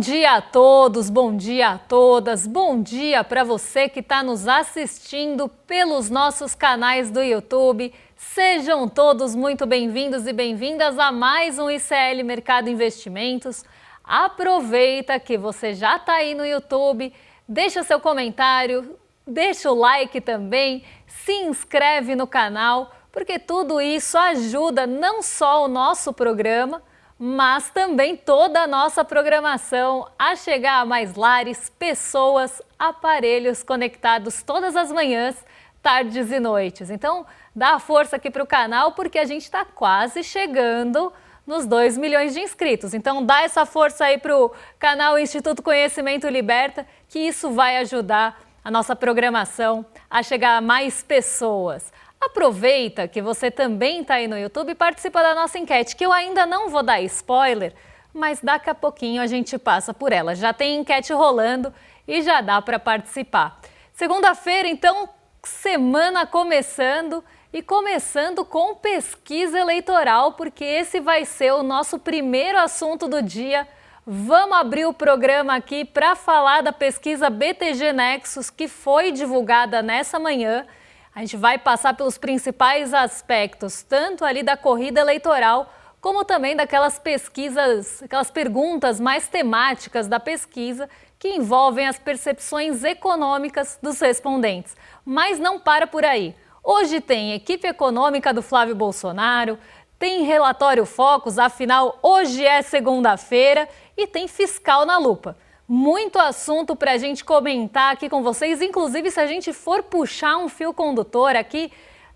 dia a todos, bom dia a todas, bom dia para você que está nos assistindo pelos nossos canais do YouTube. Sejam todos muito bem-vindos e bem-vindas a mais um ICL Mercado Investimentos. Aproveita que você já está aí no YouTube, deixa seu comentário, deixa o like também, se inscreve no canal, porque tudo isso ajuda não só o nosso programa, mas também toda a nossa programação a chegar a mais lares, pessoas, aparelhos conectados todas as manhãs, tardes e noites. Então, dá força aqui para o canal porque a gente está quase chegando nos 2 milhões de inscritos. Então, dá essa força aí para o canal Instituto Conhecimento Liberta, que isso vai ajudar a nossa programação a chegar a mais pessoas. Aproveita que você também está aí no YouTube e participa da nossa enquete, que eu ainda não vou dar spoiler, mas daqui a pouquinho a gente passa por ela. Já tem enquete rolando e já dá para participar. Segunda-feira, então, semana começando e começando com pesquisa eleitoral, porque esse vai ser o nosso primeiro assunto do dia. Vamos abrir o programa aqui para falar da pesquisa BTG Nexus, que foi divulgada nessa manhã. A gente vai passar pelos principais aspectos, tanto ali da corrida eleitoral, como também daquelas pesquisas, aquelas perguntas mais temáticas da pesquisa, que envolvem as percepções econômicas dos respondentes. Mas não para por aí. Hoje tem equipe econômica do Flávio Bolsonaro, tem relatório Focus, afinal hoje é segunda-feira, e tem fiscal na lupa. Muito assunto para a gente comentar aqui com vocês, inclusive se a gente for puxar um fio condutor aqui,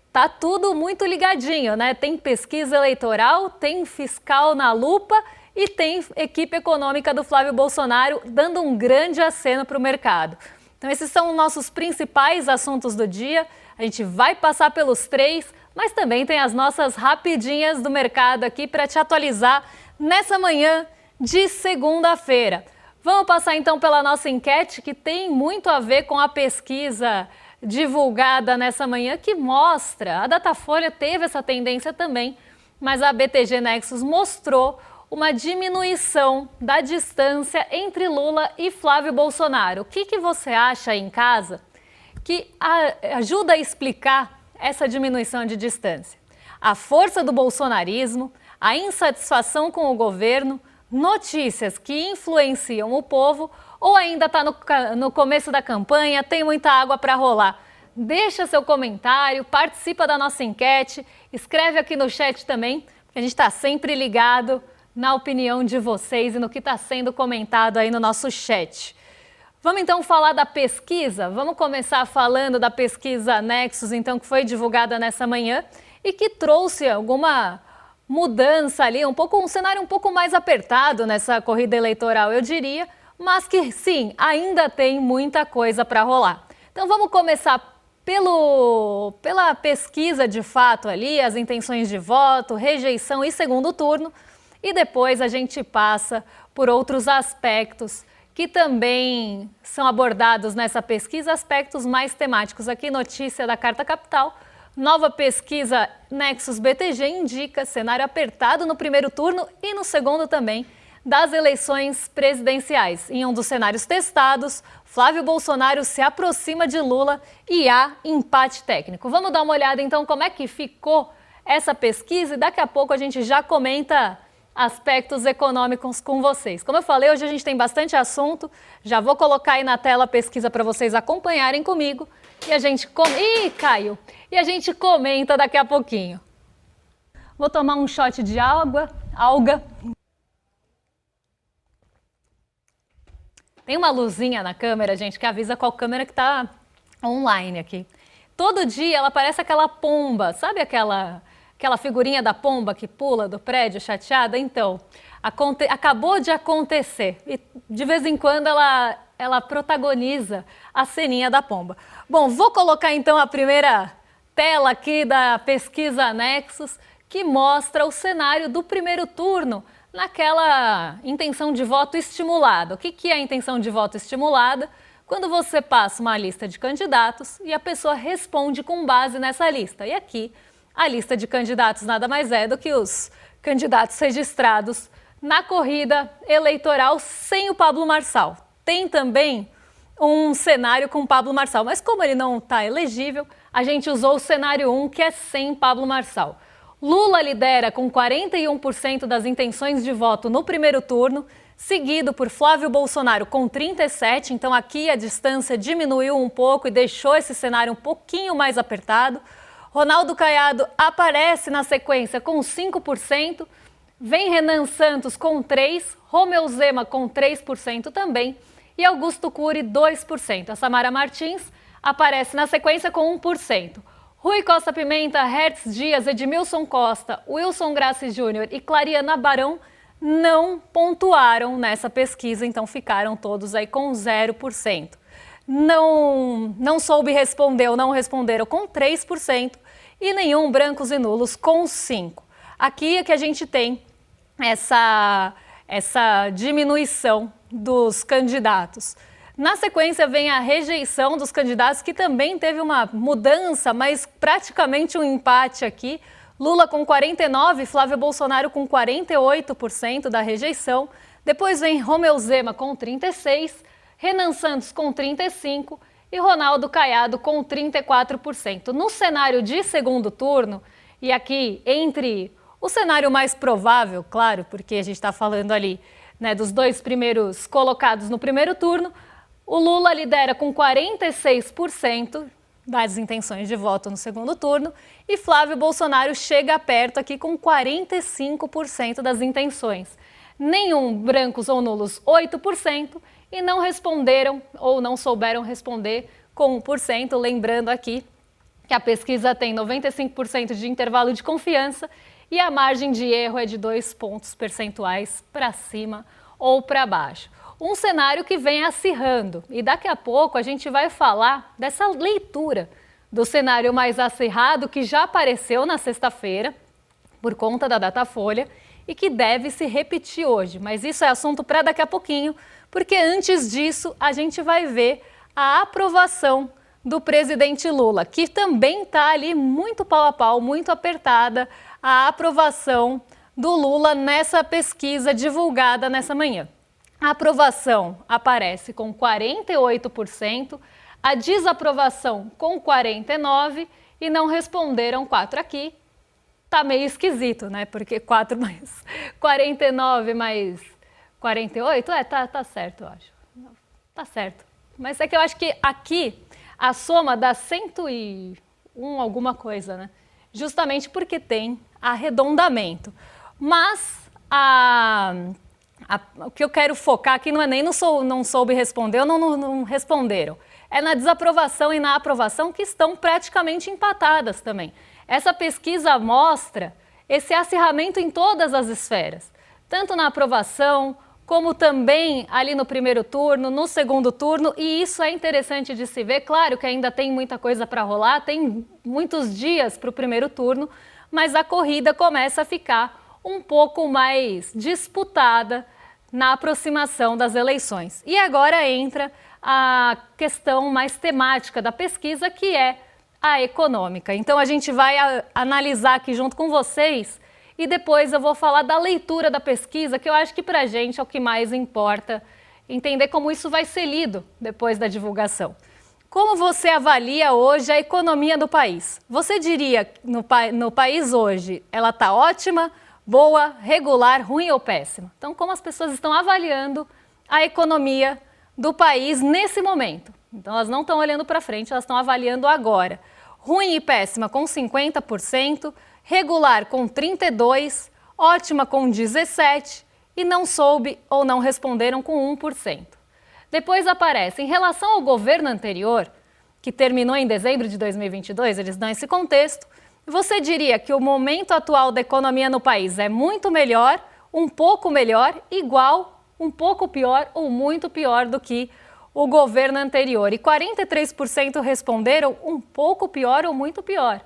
tá tudo muito ligadinho, né? Tem pesquisa eleitoral, tem fiscal na lupa e tem equipe econômica do Flávio Bolsonaro dando um grande aceno para o mercado. Então esses são os nossos principais assuntos do dia, a gente vai passar pelos três, mas também tem as nossas rapidinhas do mercado aqui para te atualizar nessa manhã de segunda-feira. Vamos passar então pela nossa enquete, que tem muito a ver com a pesquisa divulgada nessa manhã, que mostra, a Datafolha teve essa tendência também, mas a BTG Nexus mostrou uma diminuição da distância entre Lula e Flávio Bolsonaro. O que você acha aí em casa que ajuda a explicar essa diminuição de distância? A força do bolsonarismo, a insatisfação com o governo, notícias que influenciam o povo ou ainda está no começo da campanha, tem muita água para rolar? Deixa seu comentário, participa da nossa enquete, escreve aqui no chat também, porque a gente está sempre ligado na opinião de vocês e no que está sendo comentado aí no nosso chat. Vamos então falar da pesquisa? Vamos começar falando da pesquisa Nexus, então, que foi divulgada nessa manhã e que trouxe alguma mudança ali, um cenário um pouco mais apertado nessa corrida eleitoral, eu diria, mas que sim, ainda tem muita coisa para rolar. Então vamos começar pela pesquisa de fato ali, as intenções de voto, rejeição e segundo turno, e depois a gente passa por outros aspectos que também são abordados nessa pesquisa, aspectos mais temáticos. Aqui, notícia da Carta Capital. Nova pesquisa Nexus BTG indica cenário apertado no primeiro turno e no segundo também das eleições presidenciais. Em um dos cenários testados, Flávio Bolsonaro se aproxima de Lula e há empate técnico. Vamos dar uma olhada então como é que ficou essa pesquisa e daqui a pouco a gente já comenta aspectos econômicos com vocês. Como eu falei, hoje a gente tem bastante assunto, já vou colocar aí na tela a pesquisa para vocês acompanharem comigo e a gente caiu! E a gente comenta daqui a pouquinho. Vou tomar um shot de alga. Tem uma luzinha na câmera, gente, que avisa qual câmera que está online aqui. Todo dia ela parece aquela pomba, sabe aquela figurinha da pomba que pula do prédio chateada? Então, acabou de acontecer e de vez em quando ela protagoniza a ceninha da pomba. Bom, vou colocar então a primeira tela aqui da pesquisa Nexus, que mostra o cenário do primeiro turno naquela intenção de voto estimulada. O que é a intenção de voto estimulada? Quando você passa uma lista de candidatos e a pessoa responde com base nessa lista. E aqui, a lista de candidatos nada mais é do que os candidatos registrados na corrida eleitoral sem o Pablo Marçal. Tem também um cenário com o Pablo Marçal, mas como ele não está elegível, a gente usou o cenário 1, que é sem Pablo Marçal. Lula lidera com 41% das intenções de voto no primeiro turno, seguido por Flávio Bolsonaro com 37%, então aqui a distância diminuiu um pouco e deixou esse cenário um pouquinho mais apertado. Ronaldo Caiado aparece na sequência com 5%, vem Renan Santos com 3%, Romeu Zema com 3% também e Augusto Cury 2%. A Samara Martins aparece na sequência com 1%. Rui Costa Pimenta, Hertz Dias, Edmilson Costa, Wilson Grassi Júnior e Clariana Barão não pontuaram nessa pesquisa, então ficaram todos aí com 0%. Não soube responder ou não responderam com 3% e nenhum brancos e nulos com 5%. Aqui é que a gente tem essa diminuição dos candidatos. Na sequência vem a rejeição dos candidatos, que também teve uma mudança, mas praticamente um empate aqui. Lula com 49%, Flávio Bolsonaro com 48% da rejeição. Depois vem Romeu Zema com 36%, Renan Santos com 35% e Ronaldo Caiado com 34%. No cenário de segundo turno, e aqui entre o cenário mais provável, claro, porque a gente está falando ali, né, dos dois primeiros colocados no primeiro turno, o Lula lidera com 46% das intenções de voto no segundo turno e Flávio Bolsonaro chega perto aqui com 45% das intenções. Nenhum brancos ou nulos, 8%, e não responderam ou não souberam responder com 1%, lembrando aqui que a pesquisa tem 95% de intervalo de confiança e a margem de erro é de 2 pontos percentuais para cima ou para baixo. Um cenário que vem acirrando e daqui a pouco a gente vai falar dessa leitura do cenário mais acirrado que já apareceu na sexta-feira por conta da Datafolha e que deve se repetir hoje, mas isso é assunto para daqui a pouquinho, porque antes disso a gente vai ver a aprovação do presidente Lula, que também está ali muito pau a pau, muito apertada a aprovação do Lula nessa pesquisa divulgada nessa manhã. A aprovação aparece com 48%, a desaprovação com 49% e não responderam 4 aqui. Tá meio esquisito, né? Porque 4 mais 49 mais 48, tá certo, eu acho. Tá certo. Mas é que eu acho que aqui a soma dá 101 alguma coisa, né? Justamente porque tem arredondamento. Mas o que eu quero focar aqui não é nem não soube responder ou não responderam. É na desaprovação e na aprovação que estão praticamente empatadas também. Essa pesquisa mostra esse acirramento em todas as esferas, tanto na aprovação, como também ali no primeiro turno, no segundo turno, e isso é interessante de se ver. Claro que ainda tem muita coisa para rolar, tem muitos dias para o primeiro turno, mas a corrida começa a ficar um pouco mais disputada na aproximação das eleições. E agora entra a questão mais temática da pesquisa, que é a econômica. Então a gente vai analisar aqui junto com vocês e depois eu vou falar da leitura da pesquisa, que eu acho que pra gente é o que mais importa, entender como isso vai ser lido depois da divulgação. Como você avalia hoje a economia do país? Você diria que no país hoje ela está ótima, boa, regular, ruim ou péssima? Então, como as pessoas estão avaliando a economia do país nesse momento? Então, elas não estão olhando para frente, elas estão avaliando agora. Ruim e péssima com 50%, regular com 32%, ótima com 17% e não soube ou não responderam com 1%. Depois aparece, em relação ao governo anterior, que terminou em dezembro de 2022, eles dão esse contexto, você diria que o momento atual da economia no país é muito melhor, um pouco melhor, igual, um pouco pior ou muito pior do que o governo anterior. E 43% responderam um pouco pior ou muito pior,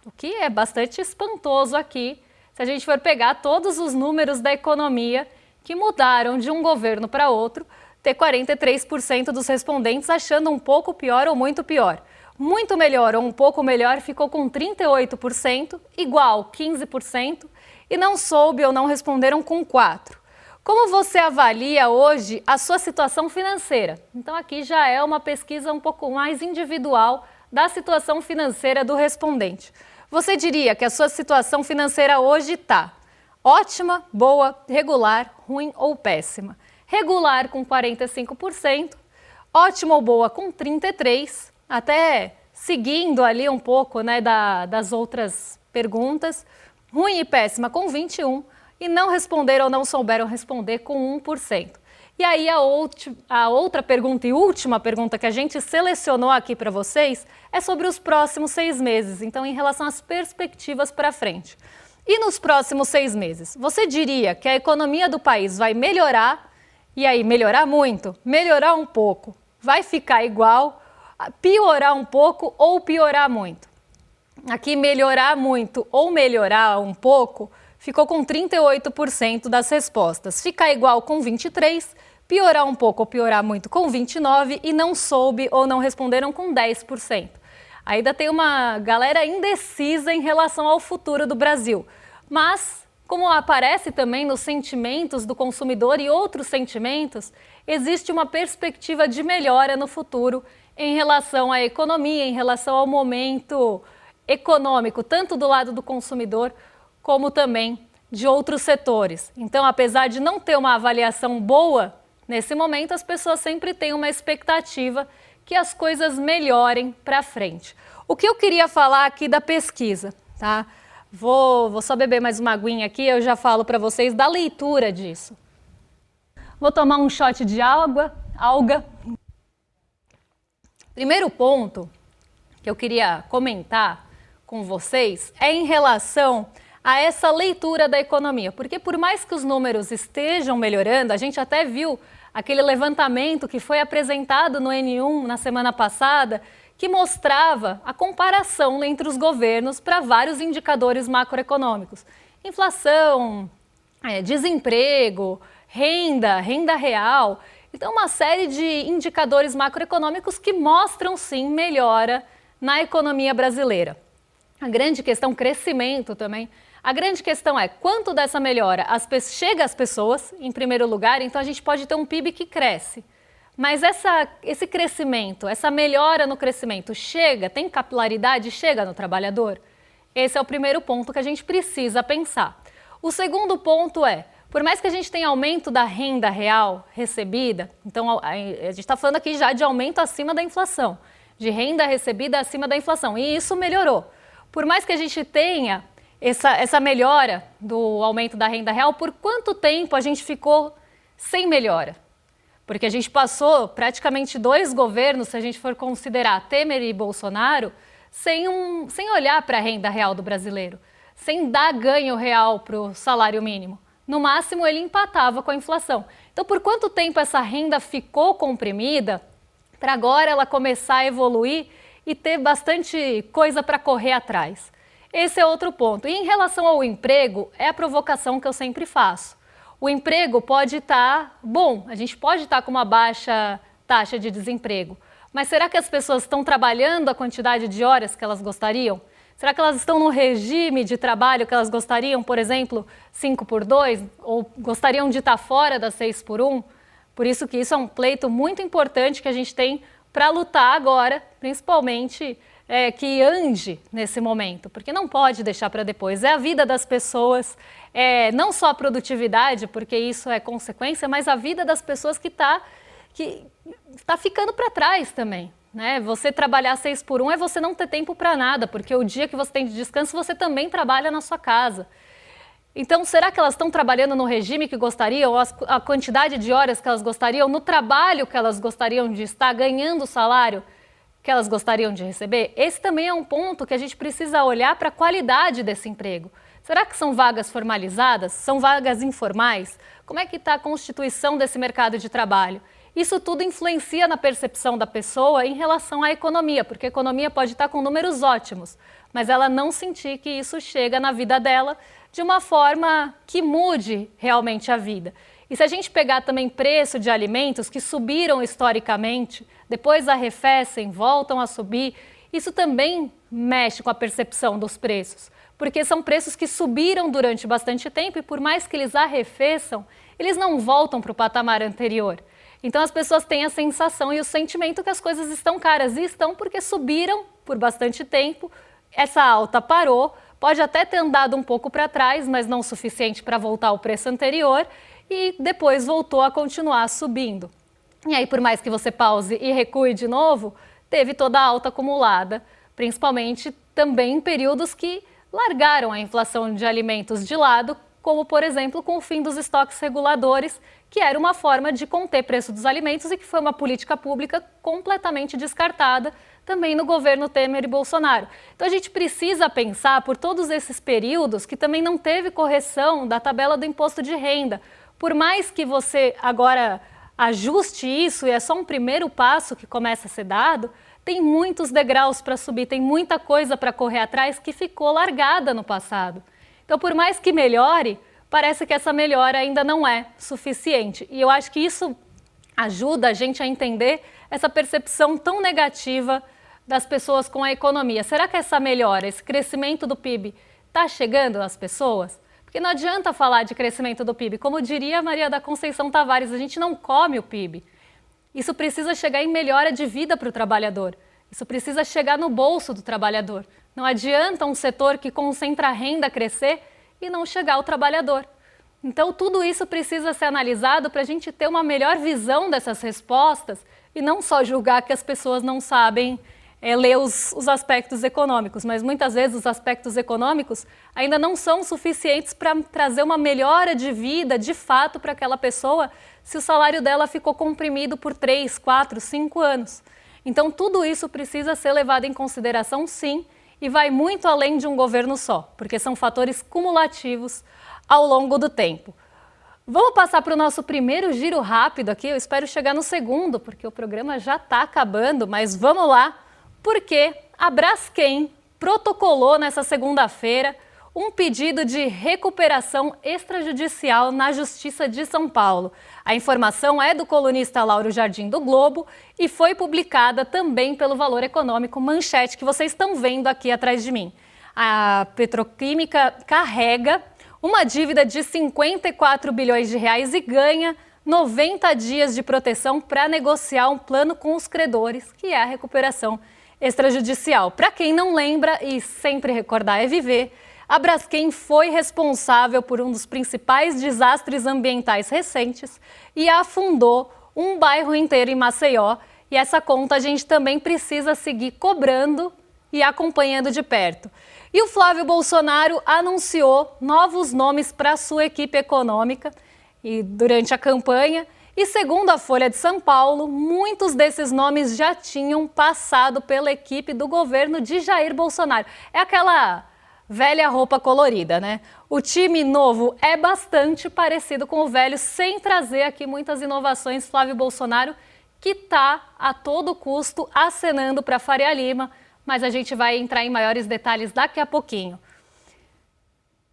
o que é bastante espantoso aqui, se a gente for pegar todos os números da economia que mudaram de um governo para outro, ter 43% dos respondentes achando um pouco pior ou muito pior. Muito melhor ou um pouco melhor ficou com 38%, igual 15%, e não soube ou não responderam com 4%. Como você avalia hoje a sua situação financeira? Então aqui já é uma pesquisa um pouco mais individual da situação financeira do respondente. Você diria que a sua situação financeira hoje está ótima, boa, regular, ruim ou péssima? Regular com 45%, ótima ou boa com 33%, até seguindo ali um pouco, né, das outras perguntas, ruim e péssima com 21%, e não responderam ou não souberam responder com 1%. E aí a outra pergunta e última pergunta que a gente selecionou aqui para vocês é sobre os próximos 6 meses, então em relação às perspectivas para frente. E nos próximos 6 meses, você diria que a economia do país vai melhorar, e aí melhorar muito, melhorar um pouco, vai ficar igual, piorar um pouco ou piorar muito? Aqui melhorar muito ou melhorar um pouco ficou com 38% das respostas. Ficar igual com 23%, piorar um pouco ou piorar muito com 29% e não soube ou não responderam com 10%. Ainda tem uma galera indecisa em relação ao futuro do Brasil. Mas, como aparece também nos sentimentos do consumidor e outros sentimentos, existe uma perspectiva de melhora no futuro em relação à economia, em relação ao momento econômico, tanto do lado do consumidor como também de outros setores. Então, apesar de não ter uma avaliação boa, nesse momento as pessoas sempre têm uma expectativa que as coisas melhorem para frente. O que eu queria falar aqui da pesquisa, tá? Vou só beber mais uma aguinha aqui, eu já falo para vocês da leitura disso. Vou tomar um shot de alga. Primeiro ponto que eu queria comentar com vocês é em relação a essa leitura da economia, porque por mais que os números estejam melhorando, a gente até viu aquele levantamento que foi apresentado no N1 na semana passada, que mostrava a comparação entre os governos para vários indicadores macroeconômicos. Inflação, desemprego, renda real. Então, uma série de indicadores macroeconômicos que mostram, sim, melhora na economia brasileira. A grande questão, crescimento também. A grande questão é quanto dessa melhora chega às pessoas, em primeiro lugar, então a gente pode ter um PIB que cresce. Mas esse crescimento, essa melhora no crescimento, tem capilaridade, chega no trabalhador? Esse é o primeiro ponto que a gente precisa pensar. O segundo ponto é, por mais que a gente tenha aumento da renda real recebida, então a gente está falando aqui já de aumento acima da inflação, de renda recebida acima da inflação, e isso melhorou. Por mais que a gente tenha essa melhora do aumento da renda real, por quanto tempo a gente ficou sem melhora? Porque a gente passou praticamente 2 governos, se a gente for considerar Temer e Bolsonaro, sem olhar para a renda real do brasileiro, sem dar ganho real para o salário mínimo. No máximo, ele empatava com a inflação. Então, por quanto tempo essa renda ficou comprimida para agora ela começar a evoluir e ter bastante coisa para correr atrás? Esse é outro ponto. E em relação ao emprego, é a provocação que eu sempre faço. O emprego pode estar bom, a gente pode estar com uma baixa taxa de desemprego, mas será que as pessoas estão trabalhando a quantidade de horas que elas gostariam? Será que elas estão no regime de trabalho que elas gostariam, por exemplo, 5x2, ou gostariam de estar fora da 6x1? Por isso que isso é um pleito muito importante que a gente tem para lutar agora, principalmente que ande nesse momento, porque não pode deixar para depois. É a vida das pessoas, não só a produtividade, porque isso é consequência, mas a vida das pessoas que tá ficando para trás também. Né? Você trabalhar 6x1 é você não ter tempo para nada, porque o dia que você tem de descanso, você também trabalha na sua casa. Então, será que elas estão trabalhando no regime que gostariam, a quantidade de horas que elas gostariam, no trabalho que elas gostariam de estar, ganhando o salário que elas gostariam de receber? Esse também é um ponto que a gente precisa olhar para a qualidade desse emprego. Será que são vagas formalizadas? São vagas informais? Como é que está a constituição desse mercado de trabalho? Isso tudo influencia na percepção da pessoa em relação à economia, porque a economia pode estar com números ótimos, mas ela não sentir que isso chega na vida dela de uma forma que mude realmente a vida. E se a gente pegar também preço de alimentos que subiram historicamente, depois arrefecem, voltam a subir, Isso também mexe com a percepção dos preços, porque são preços que subiram durante bastante tempo e por mais que eles arrefeçam, eles não voltam para o patamar anterior. Então as pessoas têm a sensação e o sentimento que as coisas estão caras e estão porque subiram por bastante tempo, essa alta parou, pode até ter andado um pouco para trás, mas não o suficiente para voltar ao preço anterior e depois voltou a continuar subindo. E aí, por mais que você pause e recue de novo, teve toda a alta acumulada, principalmente também em períodos que largaram a inflação de alimentos de lado, como, por exemplo, com o fim dos estoques reguladores, que era uma forma de conter o preço dos alimentos e que foi uma política pública completamente descartada também no governo Temer e Bolsonaro. Então a gente precisa pensar por todos esses períodos que também não teve correção da tabela do imposto de renda. Por mais que você agora ajuste isso, e é só um primeiro passo que começa a ser dado, tem muitos degraus para subir, tem muita coisa para correr atrás que ficou largada no passado. Então, por mais que melhore, parece que essa melhora ainda não é suficiente. E eu acho que isso ajuda a gente a entender essa percepção tão negativa das pessoas com a economia. Será que essa melhora, esse crescimento do PIB, está chegando às pessoas? Porque não adianta falar de crescimento do PIB. Como diria Maria da Conceição Tavares, a gente não come o PIB. Isso precisa chegar em melhora de vida para o trabalhador. Isso precisa chegar no bolso do trabalhador. Não adianta um setor que concentra a renda crescer e não chegar ao trabalhador. Então, tudo isso precisa ser analisado para a gente ter uma melhor visão dessas respostas e não só julgar que as pessoas não sabem ler os aspectos econômicos, mas muitas vezes os aspectos econômicos ainda não são suficientes para trazer uma melhora de vida, de fato, para aquela pessoa, se o salário dela ficou comprimido por 3, 4, 5 anos. Então, tudo isso precisa ser levado em consideração, sim, e vai muito além de um governo só, porque são fatores cumulativos ao longo do tempo. Vamos passar para o nosso primeiro giro rápido aqui, eu espero chegar no segundo, porque o programa já está acabando, mas vamos lá, porque a Braskem protocolou nessa segunda-feira um pedido de recuperação extrajudicial na Justiça de São Paulo. A informação é do colunista Lauro Jardim do Globo e foi publicada também pelo Valor Econômico Manchete, que vocês estão vendo aqui atrás de mim. A petroquímica carrega uma dívida de 54 bilhões de reais e ganha 90 dias de proteção para negociar um plano com os credores, que é a recuperação extrajudicial. Para quem não lembra, e sempre recordar é viver, a Braskem foi responsável por um dos principais desastres ambientais recentes e afundou um bairro inteiro em Maceió. E essa conta a gente também precisa seguir cobrando e acompanhando de perto. E o Flávio Bolsonaro anunciou novos nomes para a sua equipe econômica e durante a campanha. E segundo a Folha de São Paulo, muitos desses nomes já tinham passado pela equipe do governo de Jair Bolsonaro. É aquela velha roupa colorida, né? O time novo é bastante parecido com o velho, sem trazer aqui muitas inovações. Flávio Bolsonaro, que está a todo custo acenando para Faria Lima, mas a gente vai entrar em maiores detalhes daqui a pouquinho.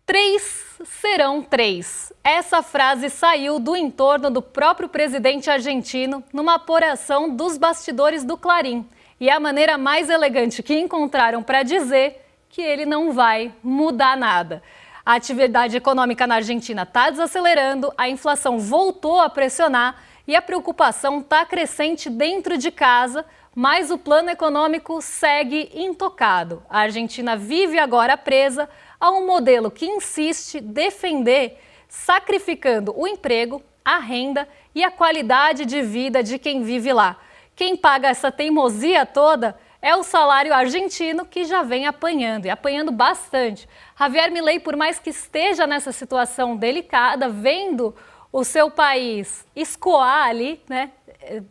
3 serão 3. Essa frase saiu do entorno do próprio presidente argentino numa apuração dos bastidores do Clarim. E é a maneira mais elegante que encontraram para dizer que ele não vai mudar nada. A atividade econômica na Argentina está desacelerando, a inflação voltou a pressionar e a preocupação está crescente dentro de casa, mas o plano econômico segue intocado. A Argentina vive agora presa a um modelo que insiste defender, sacrificando o emprego, a renda e a qualidade de vida de quem vive lá. Quem paga essa teimosia toda é o salário argentino, que já vem apanhando, e apanhando bastante. Javier Milei, por mais que esteja nessa situação delicada, vendo o seu país escoar ali, né?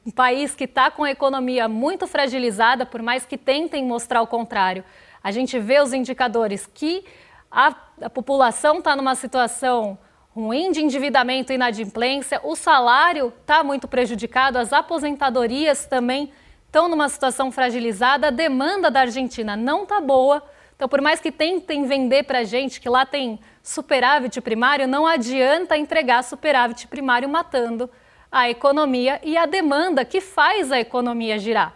Um país que está com a economia muito fragilizada, por mais que tentem mostrar o contrário. A gente vê os indicadores que a população está numa situação ruim de endividamento e inadimplência, o salário está muito prejudicado, as aposentadorias também estão numa situação fragilizada, a demanda da Argentina não está boa. Então, por mais que tentem vender para a gente que lá tem superávit primário, não adianta entregar superávit primário matando a economia e a demanda que faz a economia girar.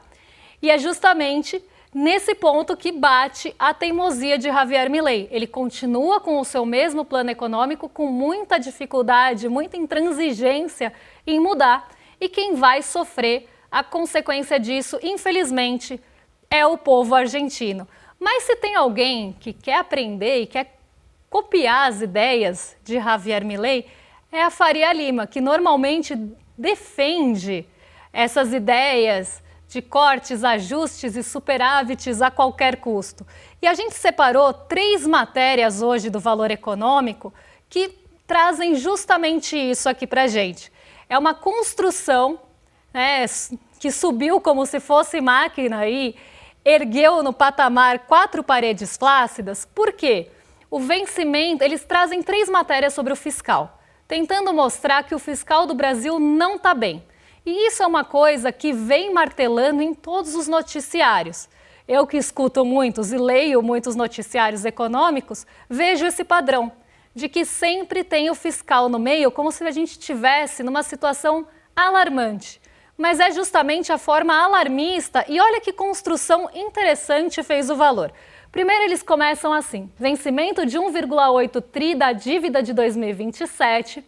E é justamente nesse ponto que bate a teimosia de Javier Milei. Ele continua com o seu mesmo plano econômico, com muita dificuldade, muita intransigência em mudar. E quem vai sofrer a consequência disso, infelizmente, é o povo argentino. Mas se tem alguém que quer aprender e quer copiar as ideias de Javier Milei, é a Faria Lima, que normalmente defende essas ideias de cortes, ajustes e superávites a qualquer custo. E a gente separou 3 matérias hoje do Valor Econômico que trazem justamente isso aqui para a gente. É uma construção, né, que subiu como se fosse máquina e ergueu no patamar 4 paredes flácidas. Por quê? O vencimento, eles trazem 3 matérias sobre o fiscal, tentando mostrar que o fiscal do Brasil não está bem. E isso é uma coisa que vem martelando em todos os noticiários. Eu que escuto muitos e leio muitos noticiários econômicos, vejo esse padrão de que sempre tem o fiscal no meio, como se a gente estivesse numa situação alarmante. Mas é justamente a forma alarmista, e olha que construção interessante fez o Valor. Primeiro eles começam assim: vencimento de 1,8 tri da dívida de 2027,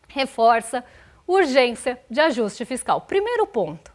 reforça urgência de ajuste fiscal. Primeiro ponto,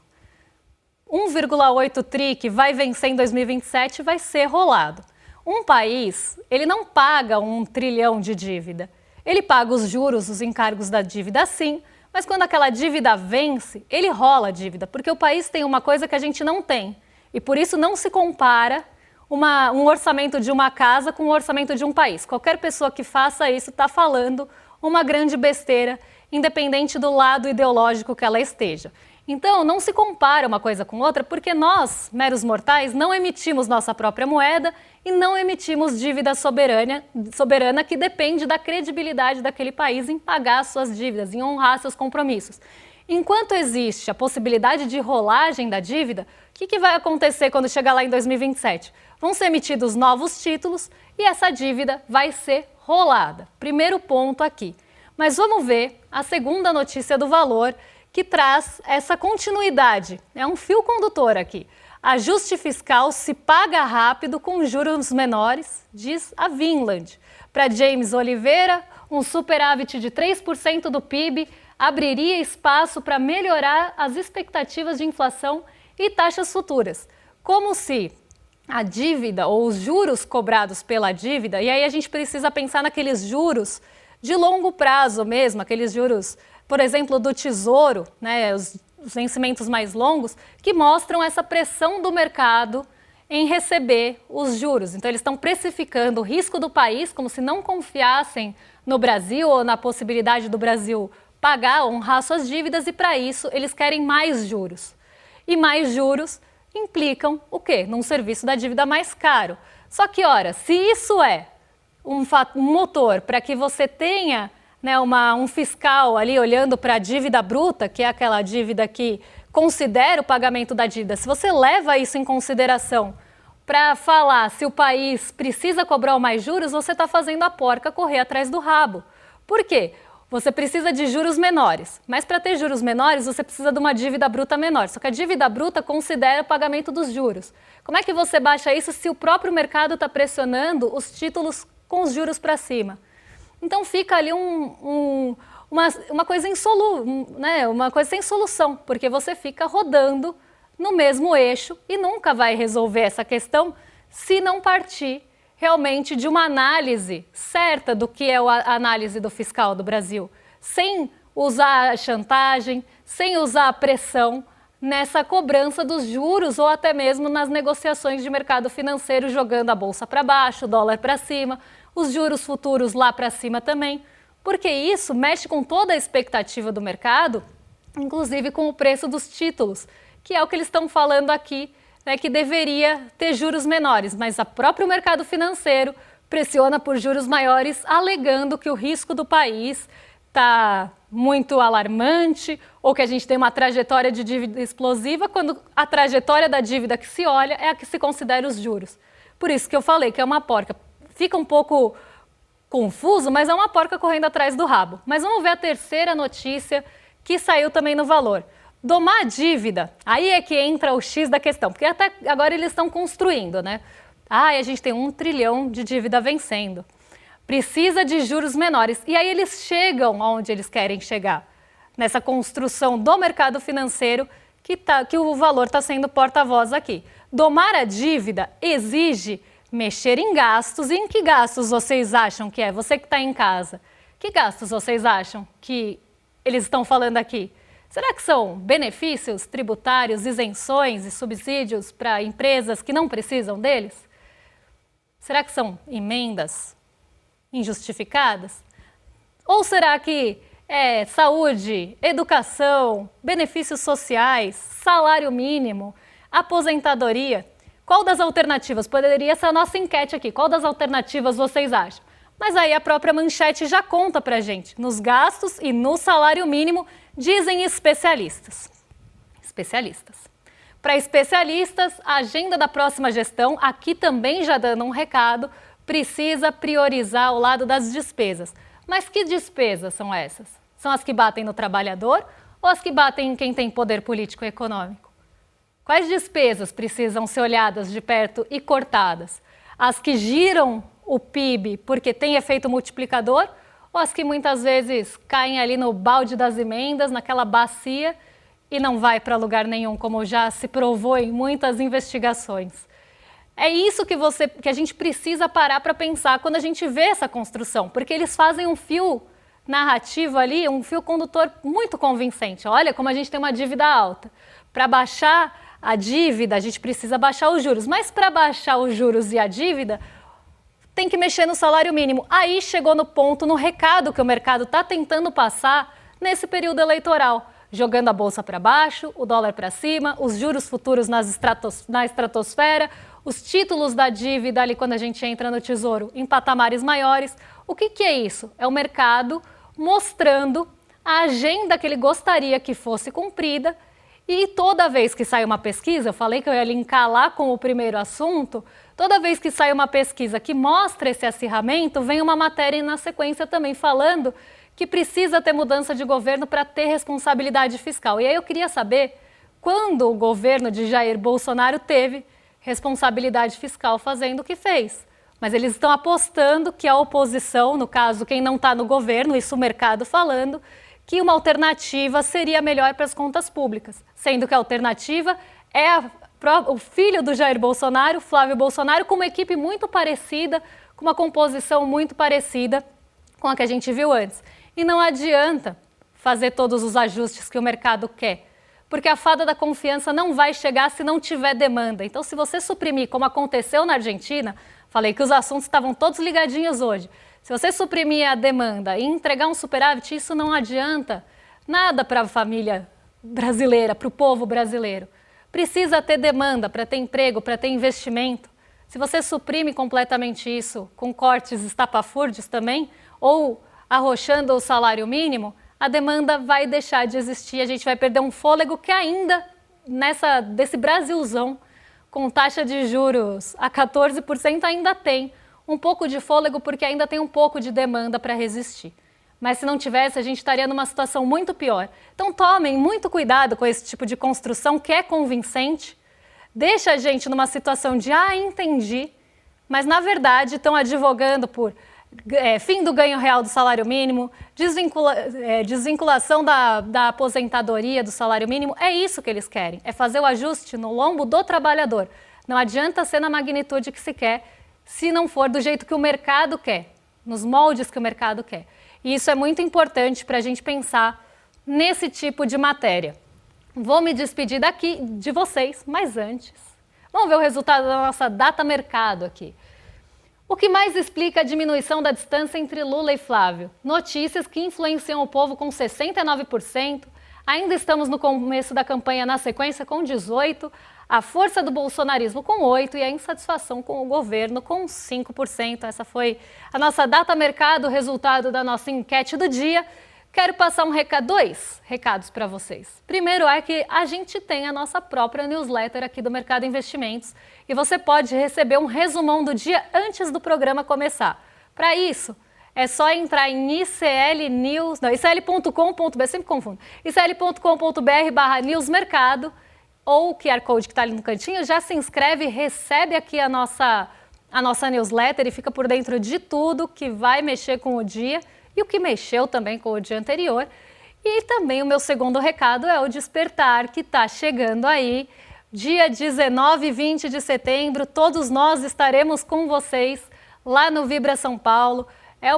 1,8 tri que vai vencer em 2027 vai ser rolado. Um país, ele não paga 1 trilhão de dívida. Ele paga os juros, os encargos da dívida sim, mas quando aquela dívida vence, ele rola a dívida, porque o país tem uma coisa que a gente não tem. E por isso não se compara um orçamento de uma casa com o orçamento de um país. Qualquer pessoa que faça isso está falando uma grande besteira, independente do lado ideológico que ela esteja. Então, não se compara uma coisa com outra, porque nós, meros mortais, não emitimos nossa própria moeda e não emitimos dívida soberana que depende da credibilidade daquele país em pagar suas dívidas, em honrar seus compromissos. Enquanto existe a possibilidade de rolagem da dívida, o que vai acontecer quando chegar lá em 2027? Vão ser emitidos novos títulos e essa dívida vai ser rolada. Primeiro ponto aqui. Mas vamos ver a segunda notícia do Valor, que traz essa continuidade. É um fio condutor aqui. Ajuste fiscal se paga rápido com juros menores, diz a Vinland. Para James Oliveira, um superávit de 3% do PIB abriria espaço para melhorar as expectativas de inflação e taxas futuras. Como se a dívida ou os juros cobrados pela dívida, e aí a gente precisa pensar naqueles juros de longo prazo mesmo, aqueles juros, por exemplo, do Tesouro, né, os vencimentos mais longos, que mostram essa pressão do mercado em receber os juros. Então, eles estão precificando o risco do país como se não confiassem no Brasil ou na possibilidade do Brasil pagar, honrar suas dívidas, e para isso eles querem mais juros. E mais juros implicam o quê? Num serviço da dívida mais caro. Só que, ora, se isso é um motor para que você tenha, né, um fiscal ali olhando para a dívida bruta, que é aquela dívida que considera o pagamento da dívida, se você leva isso em consideração para falar se o país precisa cobrar mais juros, você está fazendo a porca correr atrás do rabo. Por quê? Você precisa de juros menores, mas para ter juros menores você precisa de uma dívida bruta menor, só que a dívida bruta considera o pagamento dos juros. Como é que você baixa isso se o próprio mercado está pressionando os títulos com os juros para cima? Então fica ali uma coisa né? Uma coisa sem solução, porque você fica rodando no mesmo eixo e nunca vai resolver essa questão se não partir realmente de uma análise certa do que é a análise do fiscal do Brasil, sem usar a chantagem, sem usar a pressão nessa cobrança dos juros ou até mesmo nas negociações de mercado financeiro, jogando a bolsa para baixo, o dólar para cima, os juros futuros lá para cima também, porque isso mexe com toda a expectativa do mercado, inclusive com o preço dos títulos, que é o que eles estão falando aqui, né, que deveria ter juros menores, mas o próprio mercado financeiro pressiona por juros maiores, alegando que o risco do país está muito alarmante ou que a gente tem uma trajetória de dívida explosiva, quando a trajetória da dívida que se olha é a que se considera os juros. Por isso que eu falei que é uma porca. Fica um pouco confuso, mas é uma porca correndo atrás do rabo. Mas vamos ver a terceira notícia que saiu também no Valor. Domar a dívida, aí é que entra o X da questão, porque até agora eles estão construindo, né? A gente tem 1 trilhão de dívida vencendo, precisa de juros menores. E aí eles chegam aonde eles querem chegar, nessa construção do mercado financeiro que o valor está sendo porta-voz aqui. Domar a dívida exige mexer em gastos. E em que gastos vocês acham que é? Você que está em casa, que gastos vocês acham que eles estão falando aqui? Será que são benefícios tributários, isenções e subsídios para empresas que não precisam deles? Será que são emendas injustificadas? Ou será que é saúde, educação, benefícios sociais, salário mínimo, aposentadoria? Qual das alternativas? Poderia ser a nossa enquete aqui. Qual das alternativas vocês acham? Mas aí a própria manchete já conta pra gente. Nos gastos e no salário mínimo, dizem especialistas. Para especialistas, a agenda da próxima gestão, aqui também já dando um recado, precisa priorizar o lado das despesas. Mas que despesas são essas? São as que batem no trabalhador ou as que batem em quem tem poder político e econômico? Quais despesas precisam ser olhadas de perto e cortadas? As que giram o PIB porque tem efeito multiplicador ou as que muitas vezes caem ali no balde das emendas, naquela bacia e não vai para lugar nenhum, como já se provou em muitas investigações? É isso que a gente precisa parar para pensar quando a gente vê essa construção, porque eles fazem um fio narrativo ali, um fio condutor muito convincente. Olha como a gente tem uma dívida alta. Para baixar a dívida, a gente precisa baixar os juros, mas para baixar os juros e a dívida, tem que mexer no salário mínimo. Aí chegou no ponto, no recado que o mercado está tentando passar nesse período eleitoral, jogando a bolsa para baixo, o dólar para cima, os juros futuros na estratosfera, os títulos da dívida ali quando a gente entra no Tesouro em patamares maiores. O que é isso? É o mercado mostrando a agenda que ele gostaria que fosse cumprida. E toda vez que sai uma pesquisa, eu falei que eu ia linkar lá com o primeiro assunto, toda vez que sai uma pesquisa que mostra esse acirramento, vem uma matéria na sequência também falando que precisa ter mudança de governo para ter responsabilidade fiscal. E aí eu queria saber quando o governo de Jair Bolsonaro teve responsabilidade fiscal fazendo o que fez. Mas eles estão apostando que a oposição, no caso quem não está no governo, isso o mercado falando, que uma alternativa seria melhor para as contas públicas, sendo que a alternativa é o filho do Jair Bolsonaro, Flávio Bolsonaro, com uma equipe muito parecida, com uma composição muito parecida com a que a gente viu antes. E não adianta fazer todos os ajustes que o mercado quer, porque a fada da confiança não vai chegar se não tiver demanda. Então, se você suprimir, como aconteceu na Argentina, falei que os assuntos estavam todos ligadinhos hoje, se você suprimir a demanda e entregar um superávit, isso não adianta nada para a família brasileira, para o povo brasileiro. Precisa ter demanda para ter emprego, para ter investimento. Se você suprime completamente isso, com cortes estapafúrdios também, ou arrochando o salário mínimo, a demanda vai deixar de existir, a gente vai perder um fôlego que ainda, desse Brasilzão, com taxa de juros a 14%, ainda tem um pouco de fôlego, porque ainda tem um pouco de demanda para resistir. Mas se não tivesse, a gente estaria numa situação muito pior. Então tomem muito cuidado com esse tipo de construção que é convincente, deixa a gente numa situação de, entendi, mas na verdade estão advogando por fim do ganho real do salário mínimo, desvinculação da aposentadoria do salário mínimo. É isso que eles querem, é fazer o ajuste no lombo do trabalhador. Não adianta ser na magnitude que se quer, se não for do jeito que o mercado quer, nos moldes que o mercado quer. E isso é muito importante para a gente pensar nesse tipo de matéria. Vou me despedir daqui de vocês, mas antes, vamos ver o resultado da nossa data mercado aqui. O que mais explica a diminuição da distância entre Lula e Flávio? Notícias que influenciam o povo com 69%, ainda estamos no começo da campanha na sequência com 18%, a força do bolsonarismo com 8% e a insatisfação com o governo com 5%. Essa foi a nossa data mercado, o resultado da nossa enquete do dia. Quero passar dois recados para vocês. Primeiro é que a gente tem a nossa própria newsletter aqui do Mercado Investimentos e você pode receber um resumão do dia antes do programa começar. Para isso, É só entrar em iclnews.com.br, sempre confundo, icl.com.br/newsmercado, ou o QR Code que está ali no cantinho, já se inscreve, recebe aqui a nossa newsletter e fica por dentro de tudo que vai mexer com o dia e o que mexeu também com o dia anterior. E também o meu segundo recado é o Despertar, que está chegando aí, dia 19 e 20 de setembro, todos nós estaremos com vocês lá no Vibra São Paulo. É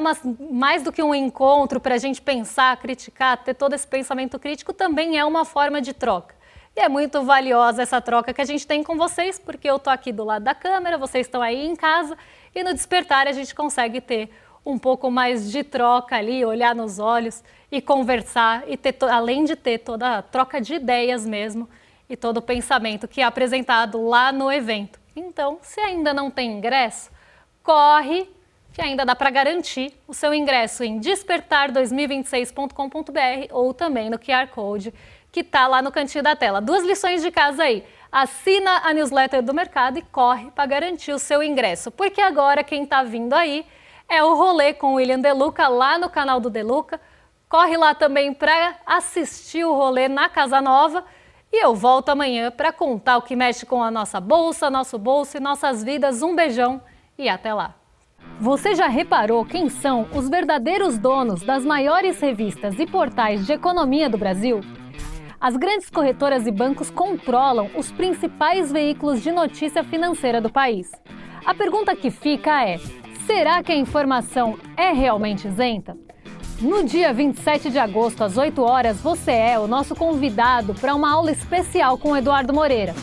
mais do que um encontro para a gente pensar, criticar, ter todo esse pensamento crítico, também é uma forma de troca. E é muito valiosa essa troca que a gente tem com vocês, porque eu estou aqui do lado da câmera, vocês estão aí em casa, e no Despertar a gente consegue ter um pouco mais de troca ali, olhar nos olhos e conversar, e ter, além de ter toda a troca de ideias mesmo, e todo o pensamento que é apresentado lá no evento. Então, se ainda não tem ingresso, corre, que ainda dá para garantir o seu ingresso em despertar2026.com.br ou também no QR Code que está lá no cantinho da tela. 2 lições de casa aí. Assina a newsletter do mercado e corre para garantir o seu ingresso. Porque agora quem está vindo aí é o Rolê com o William De Luca lá no canal do De Luca. Corre lá também para assistir o rolê na Casa Nova. E eu volto amanhã para contar o que mexe com a nossa bolsa, nosso bolso e nossas vidas. Um beijão e até lá. Você já reparou quem são os verdadeiros donos das maiores revistas e portais de economia do Brasil? As grandes corretoras e bancos controlam os principais veículos de notícia financeira do país. A pergunta que fica é: será que a informação é realmente isenta? No dia 27 de agosto, às 8 horas, você é o nosso convidado para uma aula especial com o Eduardo Moreira.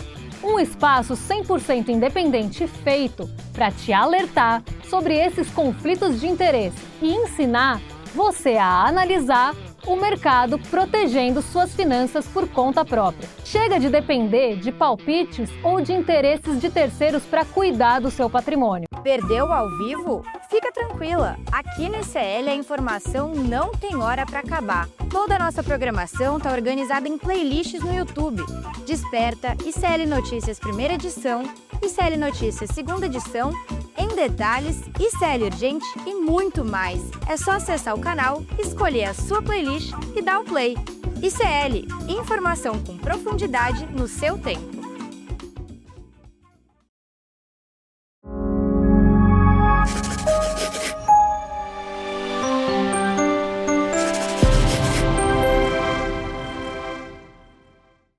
Um espaço 100% independente feito para te alertar sobre esses conflitos de interesse e ensinar você a analisar o mercado protegendo suas finanças por conta própria. Chega de depender de palpites ou de interesses de terceiros para cuidar do seu patrimônio. Perdeu ao vivo? Fica tranquila, aqui no ICL a informação não tem hora para acabar. Toda a nossa programação está organizada em playlists no YouTube. Desperta, ICL Notícias primeira edição, ICL Notícias segunda edição, Em Detalhes, ICL Urgente e muito mais. É só acessar o canal, escolher a sua playlist e dar o play. ICL, informação com profundidade no seu tempo.